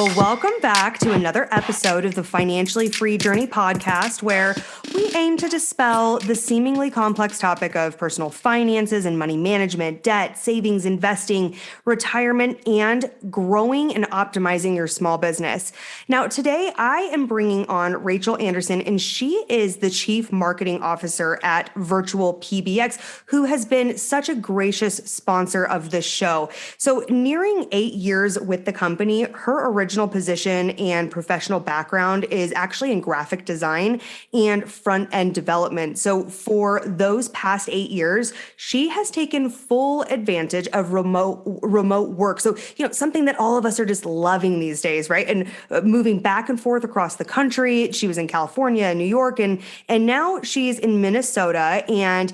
Well, welcome back to another episode of the Financially Free Journey podcast, where we aim to dispel the seemingly complex topic of personal finances and money management, debt, savings, investing, retirement, and growing and optimizing your small business. Now, today I am bringing on Rachel Anderson, and she is the Chief Marketing Officer at Virtual PBX, who has been such a gracious sponsor of this show. So, nearing 8 years with the company, her original position and professional background is actually in graphic design and front-end development. So for those past 8 years, she has taken full advantage of remote work. So, something that all of us are just loving these days, right? And moving back and forth across the country. She was in California and New York, and now she's in Minnesota, and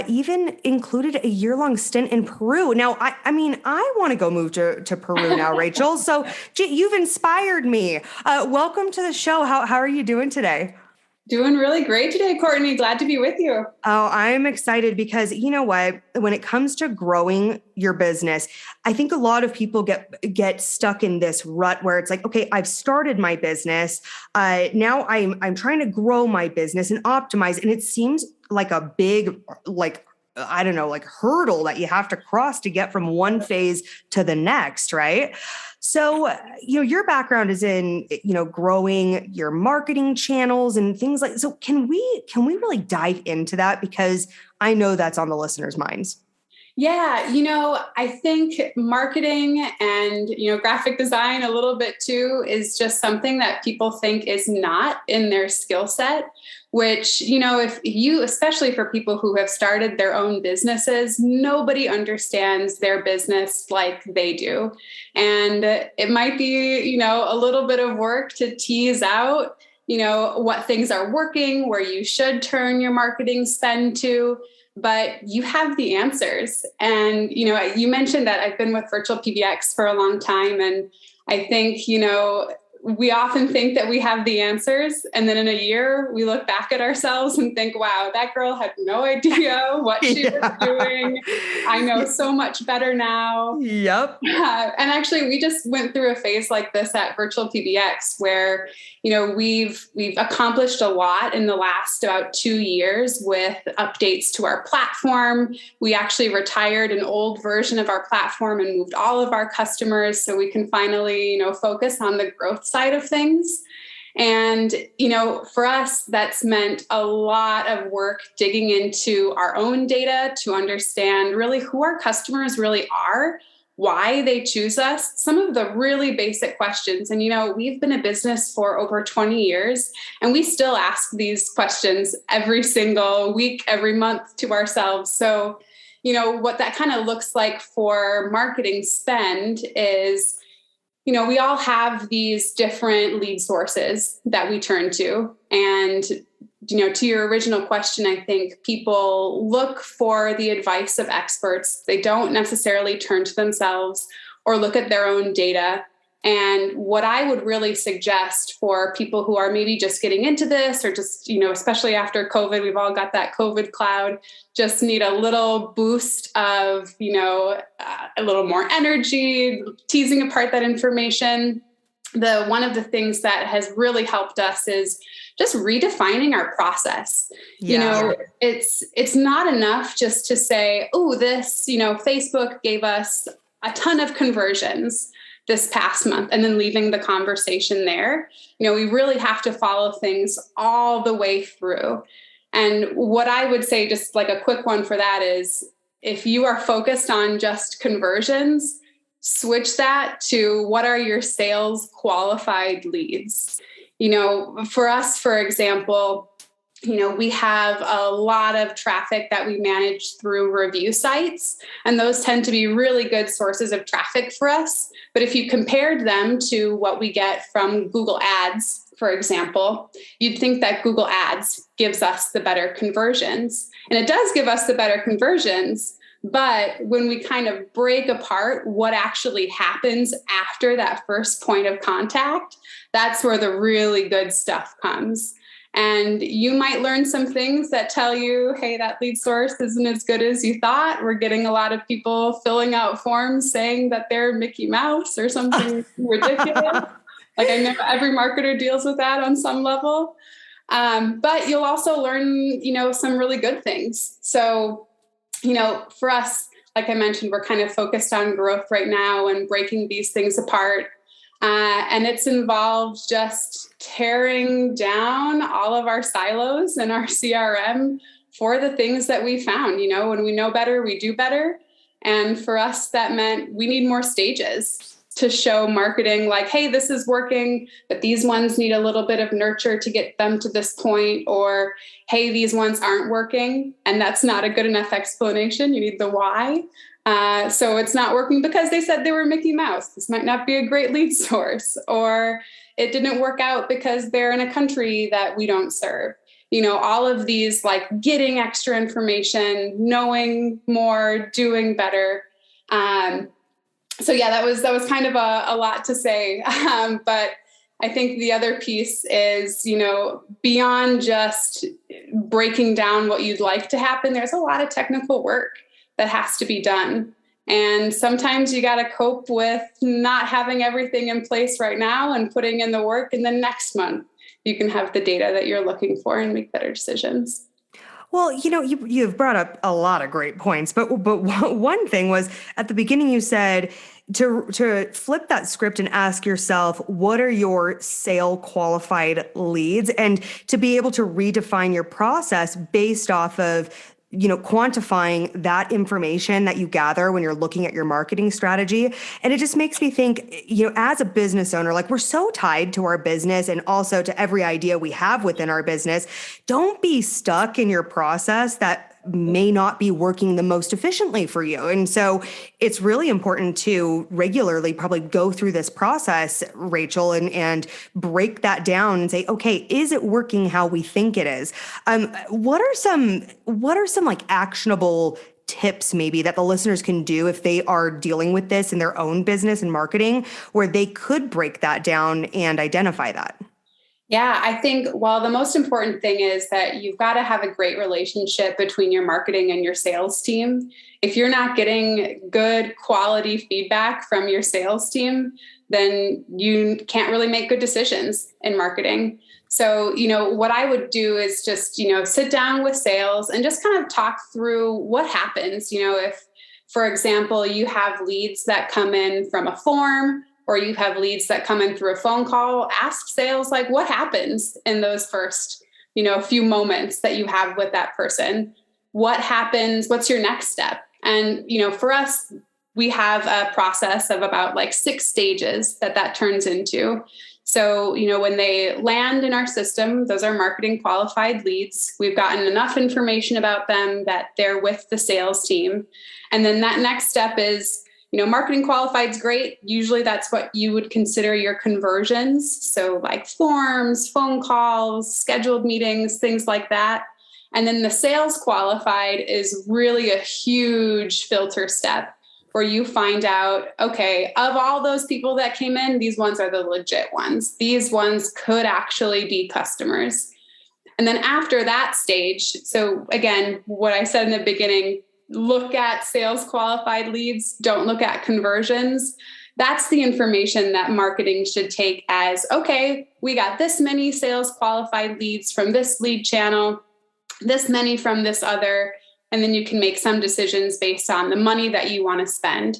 even included a year-long stint in Peru. Now, I mean, I want to go move to Peru now, Rachel. So you've inspired me. Welcome to the show. How are you doing today? Doing really great today, Courtney. Glad to be with you. Oh, I'm excited because you know what? When it comes to growing your business, I think a lot of people get stuck in this rut where it's like, okay, I've started my business. Now I'm trying to grow my business and optimize, and it seems like a big hurdle that you have to cross to get from one phase to the next, right? So, your background is in, growing your marketing channels and things like, so can we really dive into that? Because I know that's on the listeners' minds. Yeah, I think marketing and, graphic design a little bit too is just something that people think is not in their skill set, which, if you, especially for people who have started their own businesses, nobody understands their business like they do. And it might be, a little bit of work to tease out, what things are working, where you should turn your marketing spend to. But you have the answers. And, you mentioned that I've been with Virtual PBX for a long time. And I think, we often think that we have the answers. And then in a year, we look back at ourselves and think, wow, that girl had no idea what she was doing. I know so much better now. Yep. And actually, we just went through a phase like this at Virtual PBX where, we've accomplished a lot in the last about 2 years with updates to our platform. We actually retired an old version of our platform and moved all of our customers so we can finally, focus on the growth side of things. And, for us, that's meant a lot of work digging into our own data to understand really who our customers really are, why they choose us, some of the really basic questions. And, we've been a business for over 20 years, and we still ask these questions every single week, every month to ourselves. So, what that kind of looks like for marketing spend is, we all have these different lead sources that we turn to. And, to your original question, I think people look for the advice of experts. They don't necessarily turn to themselves or look at their own data. And what I would really suggest for people who are maybe just getting into this or just, especially after COVID, we've all got that COVID cloud, just need a little boost of, a little more energy, teasing apart that information. One of the things that has really helped us is just redefining our process. Yeah. It's not enough just to say, oh, this, Facebook gave us a ton of conversions this past month, and then leaving the conversation there. We really have to follow things all the way through. And what I would say, just like a quick one for that, is if you are focused on just conversions, switch that to what are your sales qualified leads. For us, for example, we have a lot of traffic that we manage through review sites, and those tend to be really good sources of traffic for us. But if you compared them to what we get from Google Ads, for example, you'd think that Google Ads gives us the better conversions. And it does give us the better conversions. But when we kind of break apart what actually happens after that first point of contact, that's where the really good stuff comes. And you might learn some things that tell you, hey, that lead source isn't as good as you thought. We're getting a lot of people filling out forms saying that they're Mickey Mouse or something ridiculous. Like I know every marketer deals with that on some level. But you'll also learn, some really good things. So, for us, like I mentioned, we're kind of focused on growth right now and breaking these things apart. And it's involved just tearing down all of our silos in our CRM for the things that we found. When we know better, we do better. And for us, that meant we need more stages to show marketing like, hey, this is working, but these ones need a little bit of nurture to get them to this point, or hey, these ones aren't working. And that's not a good enough explanation. You need the why. So it's not working because they said they were Mickey Mouse. This might not be a great lead source, or it didn't work out because they're in a country that we don't serve. All of these, like getting extra information, knowing more, doing better. So yeah, that was kind of a lot to say. But I think the other piece is, beyond just breaking down what you'd like to happen, there's a lot of technical work that has to be done. And sometimes you got to cope with not having everything in place right now and putting in the work. And then next month, you can have the data that you're looking for and make better decisions. Well, you've brought up a lot of great points, but one thing was at the beginning you said to flip that script and ask yourself, what are your sale qualified leads, and to be able to redefine your process based off of quantifying that information that you gather when you're looking at your marketing strategy. And it just makes me think, as a business owner, like we're so tied to our business and also to every idea we have within our business. Don't be stuck in your process that may not be working the most efficiently for you. And so it's really important to regularly probably go through this process, Rachel, and break that down and say, okay, is it working how we think it is? What are some like actionable tips maybe that the listeners can do if they are dealing with this in their own business and marketing, where they could break that down and identify that? Yeah, I think, the most important thing is that you've got to have a great relationship between your marketing and your sales team. If you're not getting good quality feedback from your sales team, then you can't really make good decisions in marketing. So, what I would do is just, sit down with sales and just kind of talk through what happens. If, for example, you have leads that come in from a form, or you have leads that come in through a phone call, ask sales, like what happens in those first, few moments that you have with that person? What happens? What's your next step? And, for us, we have a process of about like 6 stages that turns into. So, when they land in our system, those are marketing qualified leads. We've gotten enough information about them that they're with the sales team. And then that next step is, marketing qualified is great. Usually that's what you would consider your conversions. So like forms, phone calls, scheduled meetings, things like that. And then the sales qualified is really a huge filter step where you find out, okay, of all those people that came in, these ones are the legit ones. These ones could actually be customers. And then after that stage, so again, what I said in the beginning, look at sales qualified leads, don't look at conversions. That's the information that marketing should take as, okay, we got this many sales qualified leads from this lead channel, this many from this other, and then you can make some decisions based on the money that you want to spend.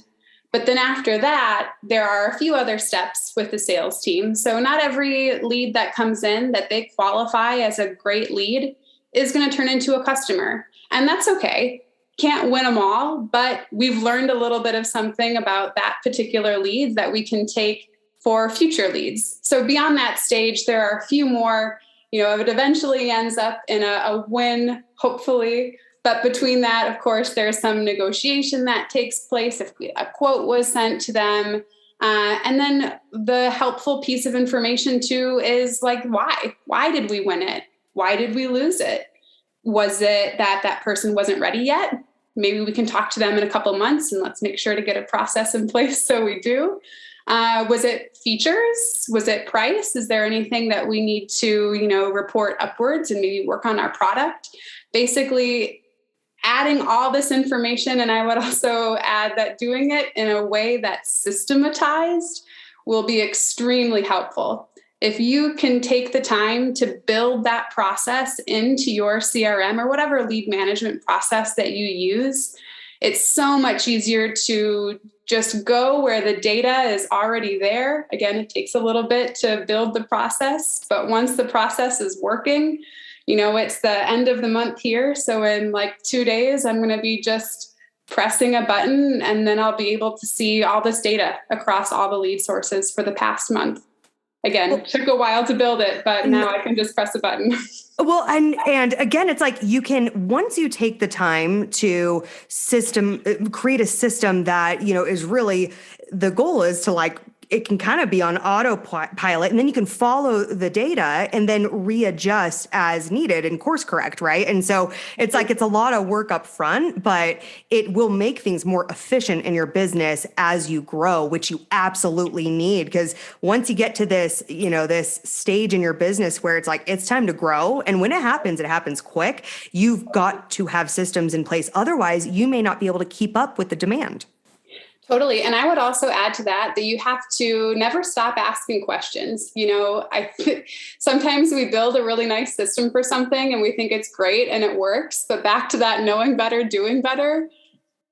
But then after that, there are a few other steps with the sales team. So not every lead that comes in that they qualify as a great lead is going to turn into a customer. And that's okay. Can't win them all, but we've learned a little bit of something about that particular lead that we can take for future leads. So beyond that stage, there are a few more, it eventually ends up in a win, hopefully. But between that, of course, there's some negotiation that takes place if a quote was sent to them. And then the helpful piece of information too is like, why? Why did we win it? Why did we lose it? Was it that person wasn't ready yet? Maybe we can talk to them in a couple of months and let's make sure to get a process in place so we do. Was it features? Was it price? Is there anything that we need to, report upwards and maybe work on our product? Basically, adding all this information, and I would also add that doing it in a way that's systematized, will be extremely helpful. If you can take the time to build that process into your CRM or whatever lead management process that you use, it's so much easier to just go where the data is already there. Again, it takes a little bit to build the process, but once the process is working, it's the end of the month here. So in like 2 days, I'm going to be just pressing a button, and then I'll be able to see all this data across all the lead sources for the past month. Again, it took a while to build it, but now I can just press a button. Well, and again, it's like you can, once you take the time to create a system that, is really, the goal is to like, it can kind of be on autopilot, and then you can follow the data and then readjust as needed and course correct, right? And so it's like, it's a lot of work up front, but it will make things more efficient in your business as you grow, which you absolutely need. Because once you get to this, this stage in your business where it's like, it's time to grow. And when it happens quick. You've got to have systems in place. Otherwise, you may not be able to keep up with the demand. Totally. And I would also add to that you have to never stop asking questions. Sometimes we build a really nice system for something and we think it's great and it works, but back to that knowing better, doing better,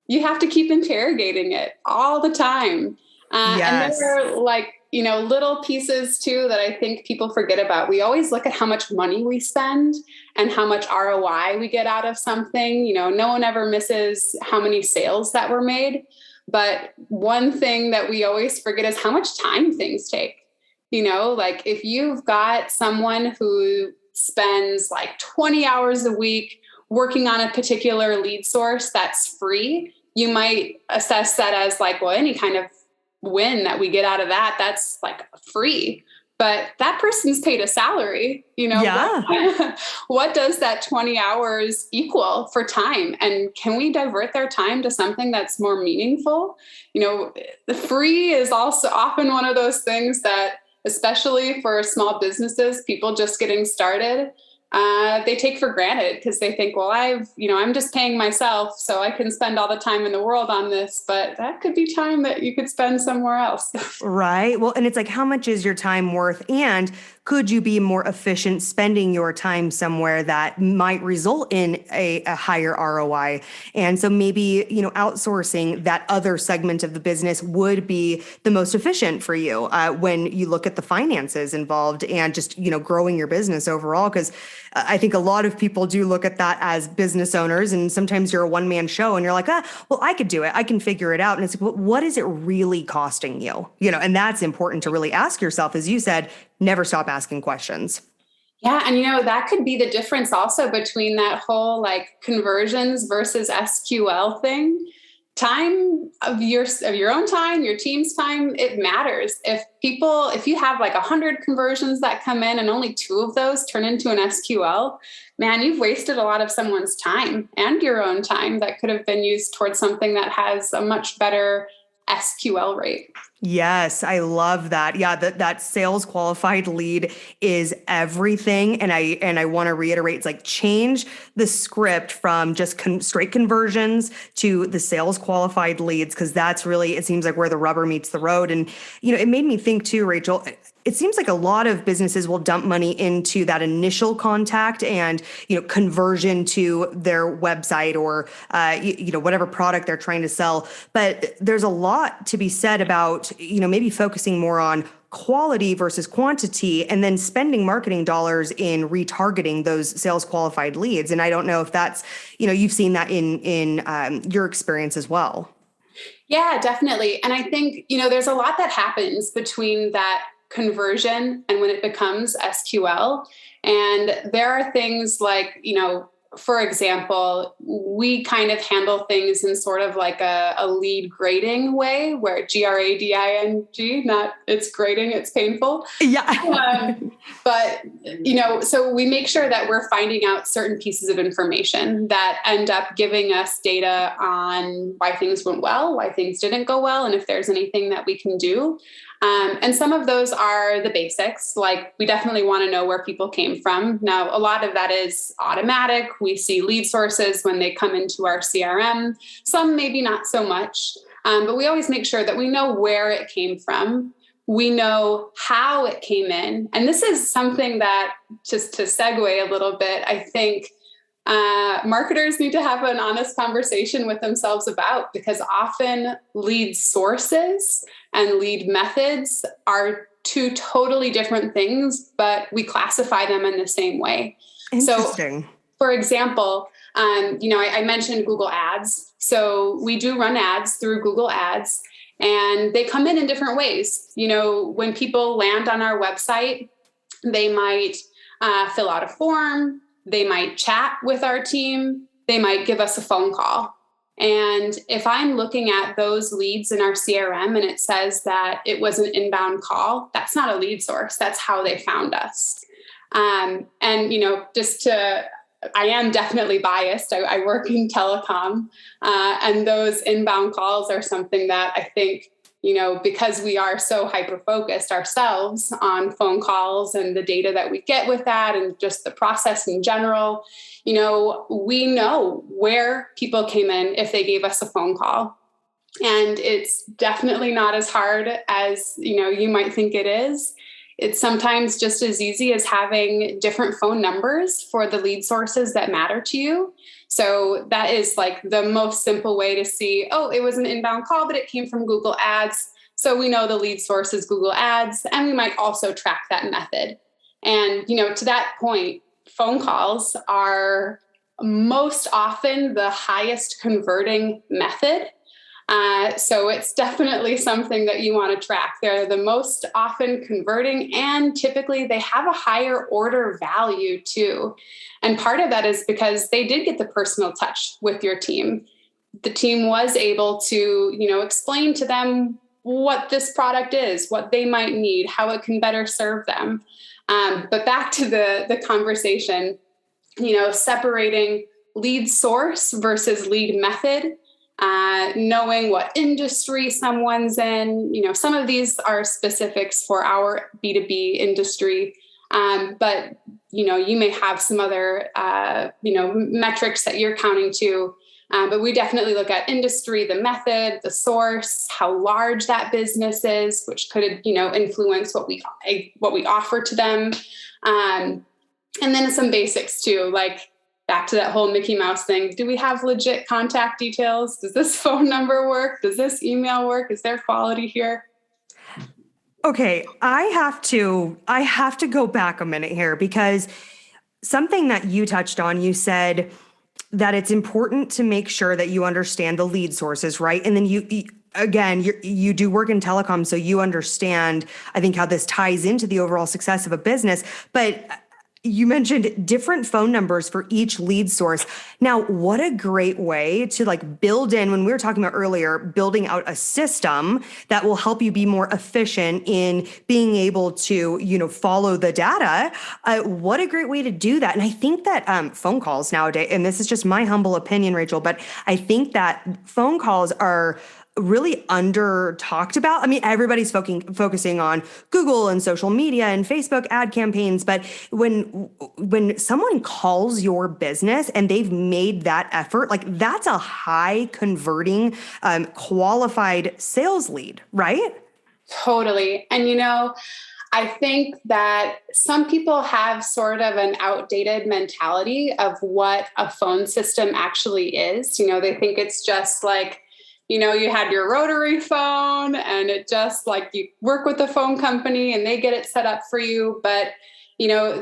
you have to keep interrogating it all the time. Yes. And there are little pieces too that I think people forget about. We always look at how much money we spend and how much ROI we get out of something. No one ever misses how many sales that were made. But one thing that we always forget is how much time things take. If you've got someone who spends like 20 hours a week working on a particular lead source that's free, you might assess that as like, well, any kind of win that we get out of that's like free. But that person's paid a salary, Yeah. What does that 20 hours equal for time? And can we divert their time to something that's more meaningful? The free is also often one of those things that, especially for small businesses, people just getting started, they take for granted because they think, well, I'm just paying myself, so I can spend all the time in the world on this, but that could be time that you could spend somewhere else. Right. Well, and it's like, how much is your time worth? And could you be more efficient spending your time somewhere that might result in a higher ROI? And so maybe, outsourcing that other segment of the business would be the most efficient for you when you look at the finances involved and just, growing your business overall. Because I think a lot of people do look at that as business owners. And sometimes you're a one-man show and you're like, well, I could do it. I can figure it out. And it's like, well, what is it really costing you? And that's important to really ask yourself, as you said, never stop asking questions. Yeah. And that could be the difference also between that whole like conversions versus SQL thing. Time of your own time, your team's time, it matters. If you have like 100 conversions that come in and only 2 of those turn into an SQL, man, you've wasted a lot of someone's time and your own time that could have been used towards something that has a much better SQL rate. Yes, I love that. Yeah, that sales qualified lead is everything. And I want to reiterate, it's like, change the script from just straight conversions to the sales qualified leads, because that's really, it seems like, where the rubber meets the road. And, it made me think too, Rachel, it seems like a lot of businesses will dump money into that initial contact and, conversion to their website or, whatever product they're trying to sell. But there's a lot to be said about, maybe focusing more on quality versus quantity, and then spending marketing dollars in retargeting those sales qualified leads. And I don't know if that's, you've seen that in your experience as well. Yeah, definitely. And I think, there's a lot that happens between that conversion and when it becomes SQL. And there are things like, for example, we kind of handle things in sort of like a lead grading way, where GRADING, not it's grading, it's painful. Yeah. But, so we make sure that we're finding out certain pieces of information that end up giving us data on why things went well, why things didn't go well, and if there's anything that we can do. And some of those are the basics, like we definitely want to know where people came from. Now, a lot of that is automatic. We see lead sources when they come into our CRM, some maybe not so much, but we always make sure that we know where it came from. We know how it came in. And this is something that, just to segue a little bit, I think marketers need to have an honest conversation with themselves about, because often lead sources and lead methods are two totally different things, but we classify them in the same way. Interesting. So, for example, I mentioned Google Ads. So we do run ads through Google Ads, and they come in different ways. When people land on our website, they might fill out a form, they might chat with our team, they might give us a phone call. And if I'm looking at those leads in our CRM and it says that it was an inbound call, that's not a lead source. That's how they found us. I am definitely biased. I work in telecom, and those inbound calls are something that I think, because we are so hyper-focused ourselves on phone calls and the data that we get with that and just the process in general, we know where people came in if they gave us a phone call. And it's definitely not as hard as, you might think it is. It's sometimes just as easy as having different phone numbers for the lead sources that matter to you. So that is like the most simple way to see, oh, it was an inbound call, but it came from Google Ads. So we know the lead source is Google Ads, and we might also track that method. And, to that point, phone calls are most often the highest converting method. So it's definitely something that you want to track. They're the most often converting, and typically they have a higher order value too. And part of that is because they did get the personal touch with your team. The team was able to, explain to them what this product is, what they might need, how it can better serve them. But back to the conversation, separating lead source versus lead method. Knowing what industry someone's in. Some of these are specifics for our B2B industry, but, you may have some other, metrics that you're counting to. But we definitely look at industry, the method, the source, how large that business is, which could, influence what we offer to them. And then some basics too, like, back to that whole Mickey Mouse thing. Do we have legit contact details? Does this phone number work? Does this email work? Is there quality here? Okay, I have to go back a minute here, because something that you touched on, you said that it's important to make sure that you understand the lead sources, right? And then you do work in telecom, so you understand, I think, how this ties into the overall success of a business. But you mentioned different phone numbers for each lead source. Now, what a great way to build in, when we were talking about earlier, building out a system that will help you be more efficient in being able to, follow the data. What a great way to do that. And I think that phone calls nowadays, and this is just my humble opinion, Rachel, but I think that phone calls are really under talked about. I mean, everybody's focusing on Google and social media and Facebook ad campaigns, but when someone calls your business and they've made that effort, that's a high converting, qualified sales lead, right? Totally. And I think that some people have sort of an outdated mentality of what a phone system actually is. They think it's just like, you had your rotary phone and it just you work with the phone company and they get it set up for you. But,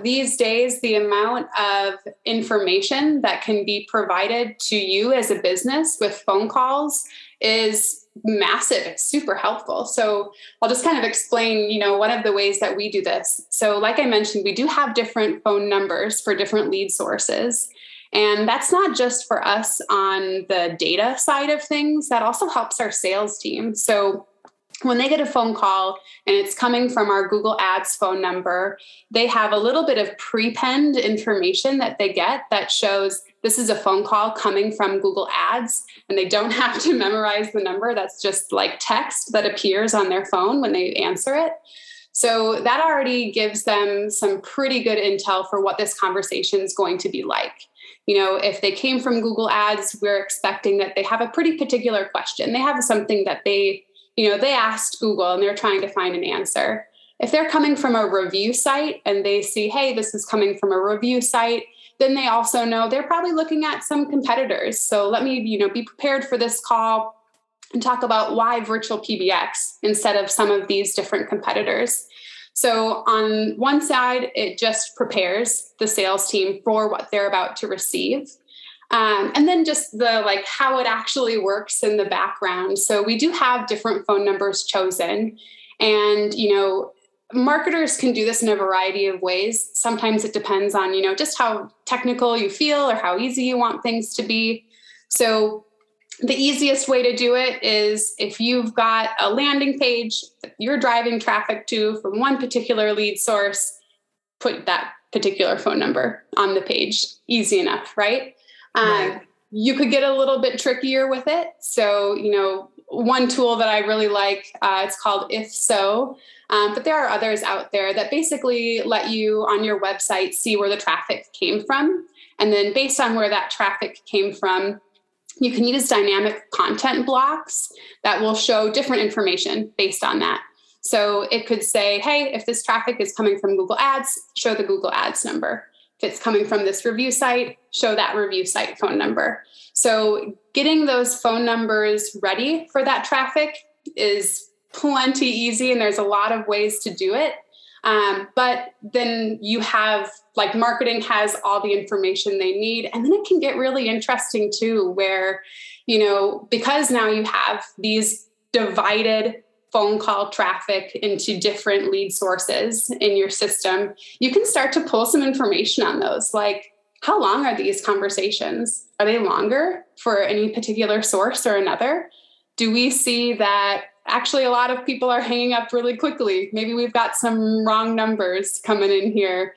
these days, the amount of information that can be provided to you as a business with phone calls is massive. It's super helpful. So I'll just kind of explain, one of the ways that we do this. So like I mentioned, we do have different phone numbers for different lead sources. And that's not just for us on the data side of things, that also helps our sales team. So when they get a phone call and it's coming from our Google Ads phone number, they have a little bit of pre-penned information that they get that shows this is a phone call coming from Google Ads, and they don't have to memorize the number. That's just text that appears on their phone when they answer it. So that already gives them some pretty good intel for what this conversation is going to be like. If they came from Google Ads, we're expecting that they have a pretty particular question. They have something that they they asked Google and they're trying to find an answer. If they're coming from a review site and they see, hey, this is coming from a review site, then they also know they're probably looking at some competitors. So let me, be prepared for this call and talk about why virtual PBX instead of some of these different competitors. So on one side, it just prepares the sales team for what they're about to receive. And then just the how it actually works in the background. So we do have different phone numbers chosen. And, marketers can do this in a variety of ways. Sometimes it depends on, just how technical you feel or how easy you want things to be. So the easiest way to do it is if you've got a landing page that you're driving traffic to from one particular lead source, put that particular phone number on the page. Easy enough, right? Right. You could get a little bit trickier with it. So, one tool that I really like, it's called If So. But there are others out there that basically let you on your website see where the traffic came from. And then based on where that traffic came from, you can use dynamic content blocks that will show different information based on that. So it could say, hey, if this traffic is coming from Google Ads, show the Google Ads number. If it's coming from this review site, show that review site phone number. So getting those phone numbers ready for that traffic is plenty easy, and there's a lot of ways to do it. But then you have marketing has all the information they need. And then it can get really interesting too, where, because now you have these divided phone call traffic into different lead sources in your system, you can start to pull some information on those. Like, how long are these conversations? Are they longer for any particular source or another? Do we see that actually a lot of people are hanging up really quickly? Maybe we've got some wrong numbers coming in here.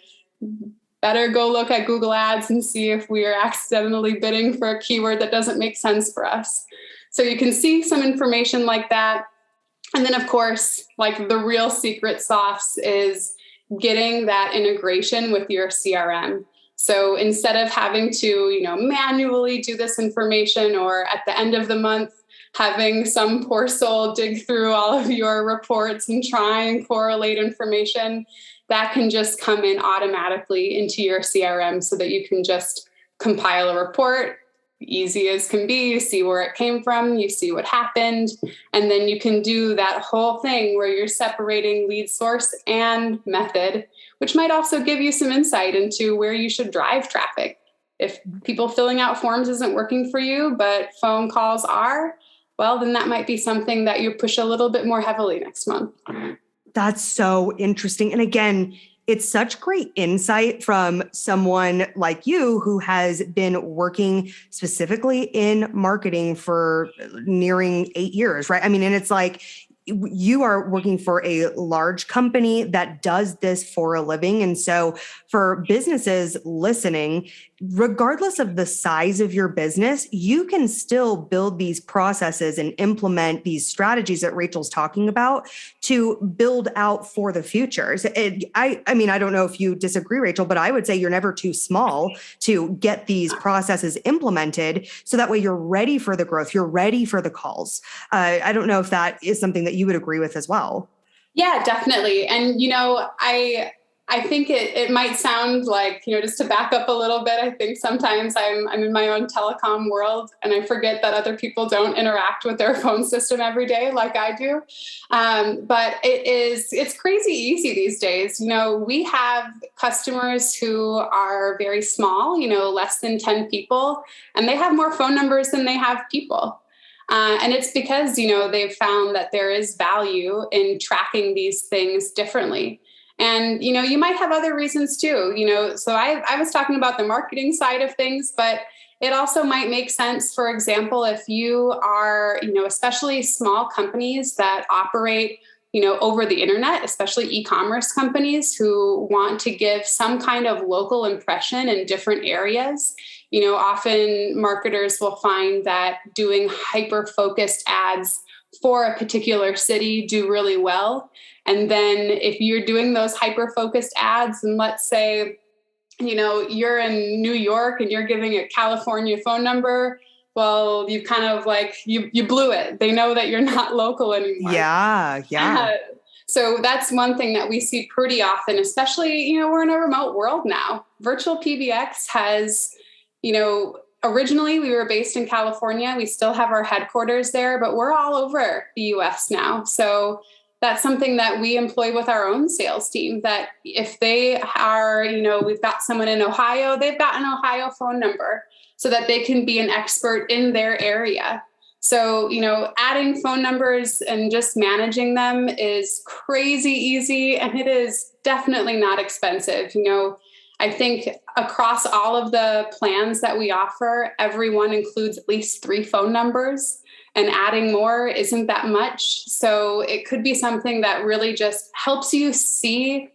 Better go look at Google Ads and see if we are accidentally bidding for a keyword that doesn't make sense for us. So you can see some information like that. And then, of course, the real secret sauce is getting that integration with your CRM. So instead of having to, manually do this information, or at the end of the month, having some poor soul dig through all of your reports and try and correlate information, that can just come in automatically into your CRM so that you can just compile a report, easy as can be. You see where it came from, you see what happened, and then you can do that whole thing where you're separating lead source and method, which might also give you some insight into where you should drive traffic. If people filling out forms isn't working for you, but phone calls are, well, then that might be something that you push a little bit more heavily next month. That's so interesting. And again, it's such great insight from someone like you who has been working specifically in marketing for nearing 8 years, right? I mean, and it's like you are working for a large company that does this for a living. And so for businesses listening, regardless of the size of your business, you can still build these processes and implement these strategies that Rachel's talking about to build out for the future. I mean, I don't know if you disagree, Rachel, but I would say you're never too small to get these processes implemented so that way you're ready for the growth, you're ready for the calls. I don't know if that is something that you would agree with as well. Yeah, definitely. And, I think it might sound like, just to back up a little bit, I think sometimes I'm in my own telecom world and I forget that other people don't interact with their phone system every day like I do. But it's crazy easy these days. We have customers who are very small, less than 10 people, and they have more phone numbers than they have people. And it's because, they've found that there is value in tracking these things differently. And, you might have other reasons too, so I was talking about the marketing side of things, but it also might make sense, for example, if you are, especially small companies that operate, over the internet, especially e-commerce companies who want to give some kind of local impression in different areas. Often marketers will find that doing hyper-focused ads for a particular city do really well. And then if you're doing those hyper-focused ads, and let's say, you're in New York and you're giving a California phone number, well, you kind of like, you blew it. They know that you're not local anymore. Yeah. So that's one thing that we see pretty often, especially, we're in a remote world now. Virtual PBX has, originally we were based in California. We still have our headquarters there, but we're all over the US now. So that's something that we employ with our own sales team, that if they are, we've got someone in Ohio, they've got an Ohio phone number so that they can be an expert in their area. So, adding phone numbers and just managing them is crazy easy, and it is definitely not expensive. I think across all of the plans that we offer, everyone includes at least 3 phone numbers, and adding more isn't that much. So it could be something that really just helps you see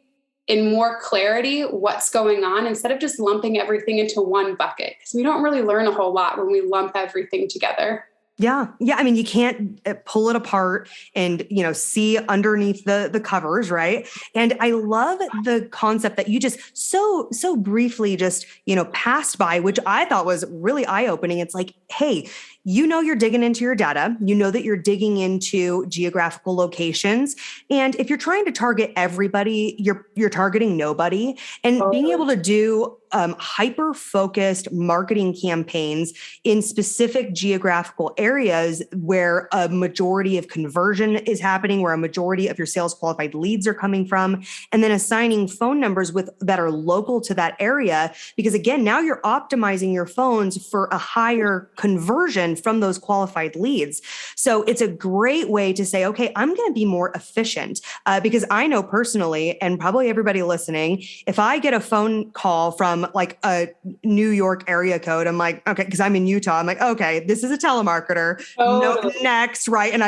in more clarity what's going on, instead of just lumping everything into one bucket, because we don't really learn a whole lot when we lump everything together. Yeah. I mean, you can't pull it apart and, see underneath the covers, right? And I love the concept that you just so briefly just, passed by, which I thought was really eye-opening. It's like, hey, you're digging into your data, that you're digging into geographical locations. And if you're trying to target everybody, you're targeting nobody. And being able to do hyper-focused marketing campaigns in specific geographical areas where a majority of conversion is happening, where a majority of your sales qualified leads are coming from, and then assigning phone numbers that are local to that area. Because again, now you're optimizing your phones for a higher conversion from those qualified leads. So it's a great way to say, okay, I'm going to be more efficient because I know personally, and probably everybody listening, if I get a phone call from like a New York area code, I'm like, okay, because I'm in Utah, I'm like, okay, this is a telemarketer. No, next, right? And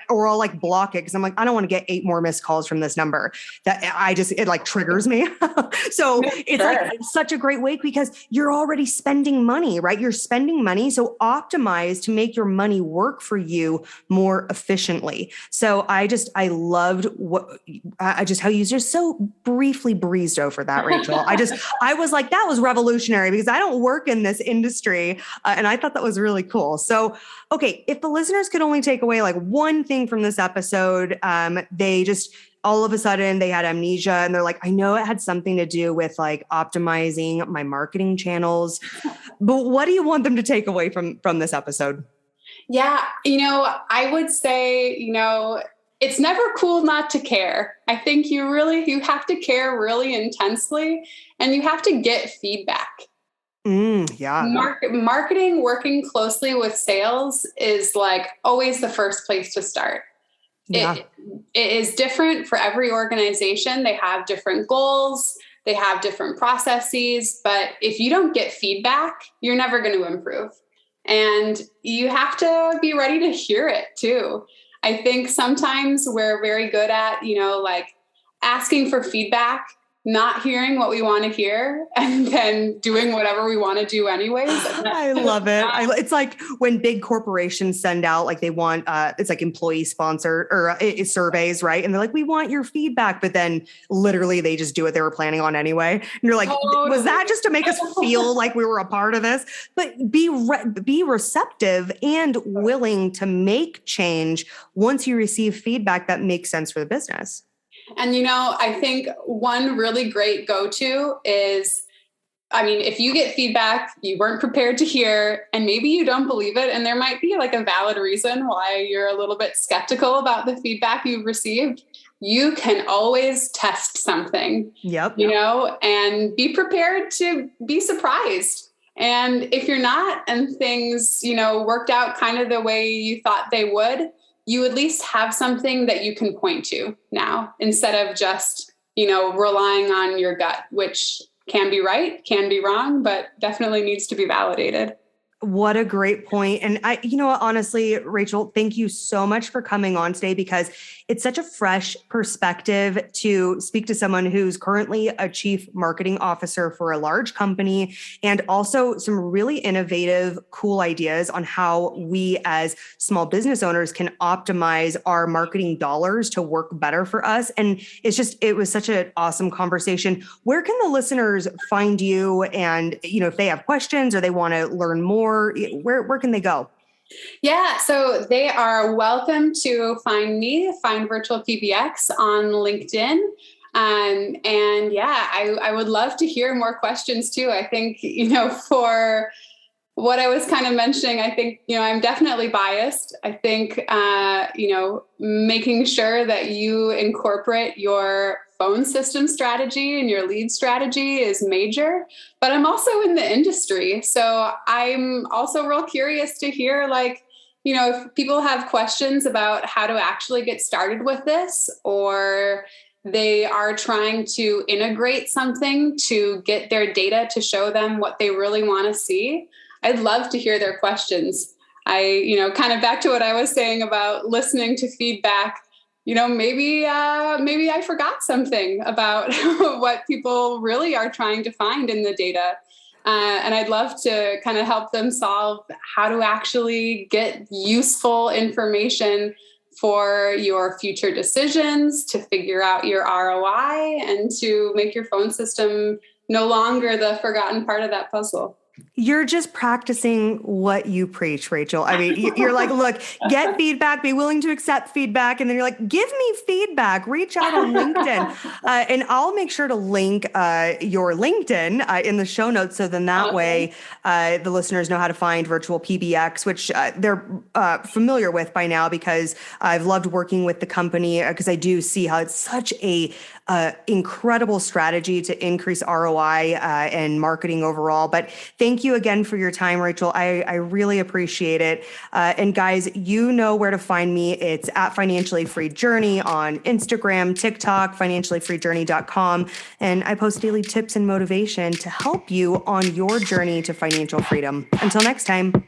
or I'll like block it because I'm like, I don't want to get 8 more missed calls from this number. It like triggers me. So it's like such a great way because you're already spending money, right? You're spending money. So optimize to make your money work for you more efficiently. So I loved how you just so briefly breezed over that, Rachel. I was like, that was revolutionary because I don't work in this industry. And I thought that was really cool. So, okay, if the listeners could only take away like one thing from this episode, they just all of a sudden they had amnesia and they're like, I know it had something to do with like optimizing my marketing channels, but what do you want them to take away from this episode? Yeah. I would say, it's never cool not to care. I think you have to care really intensely, and you have to get feedback. Yeah. Marketing, working closely with sales is like always the first place to start. Yeah. It is different for every organization. They have different goals. They have different processes. But if you don't get feedback, you're never going to improve. And you have to be ready to hear it too. I think sometimes we're very good at, like asking for feedback, not hearing what we want to hear, and then doing whatever we want to do anyways. I love it. It's like when big corporations send out, like they want, it's like employee sponsored or surveys, right? And they're like, we want your feedback, but then literally they just do what they were planning on anyway. And you're like, was that just to make us feel like we were a part of this? But be receptive and willing to make change once you receive feedback that makes sense for the business. And, I think one really great go-to is, if you get feedback you weren't prepared to hear, and maybe you don't believe it, and there might be like a valid reason why you're a little bit skeptical about the feedback you've received, you can always test something, and be prepared to be surprised. And if you're not, and things, worked out kind of the way you thought they would, you at least have something that you can point to now, instead of just, relying on your gut, which can be right, can be wrong, but definitely needs to be validated. What a great point. And honestly, Rachel, thank you so much for coming on today, because it's such a fresh perspective to speak to someone who's currently a chief marketing officer for a large company, and also some really innovative, cool ideas on how we as small business owners can optimize our marketing dollars to work better for us. And it was such an awesome conversation. Where can the listeners find you? And, if they have questions or they want to learn more, or where can they go? Yeah, so they are welcome to find Virtual PBX on LinkedIn. And yeah, I would love to hear more questions too. I think, for what I was kind of mentioning, I think, I'm definitely biased. I think, making sure that you incorporate your phone system strategy and your lead strategy is major, but I'm also in the industry. So I'm also real curious to hear, if people have questions about how to actually get started with this, or they are trying to integrate something to get their data to show them what they really want to see. I'd love to hear their questions. Kind of back to what I was saying about listening to feedback, maybe I forgot something about what people really are trying to find in the data. And I'd love to kind of help them solve how to actually get useful information for your future decisions, to figure out your ROI, and to make your phone system no longer the forgotten part of that puzzle. You're just practicing what you preach, Rachel. I mean, you're like, look, get feedback, be willing to accept feedback. And then you're like, give me feedback, reach out on LinkedIn. And I'll make sure to link your LinkedIn in the show notes. So then that way the listeners know how to find Virtual PBX, which they're familiar with by now, because I've loved working with the company, because I do see how it's such a incredible strategy to increase ROI and marketing overall. But thank you again for your time, Rachel. I really appreciate it. And guys, you know where to find me. It's at Financially Free Journey on Instagram, TikTok, financiallyfreejourney.com. And I post daily tips and motivation to help you on your journey to financial freedom. Until next time.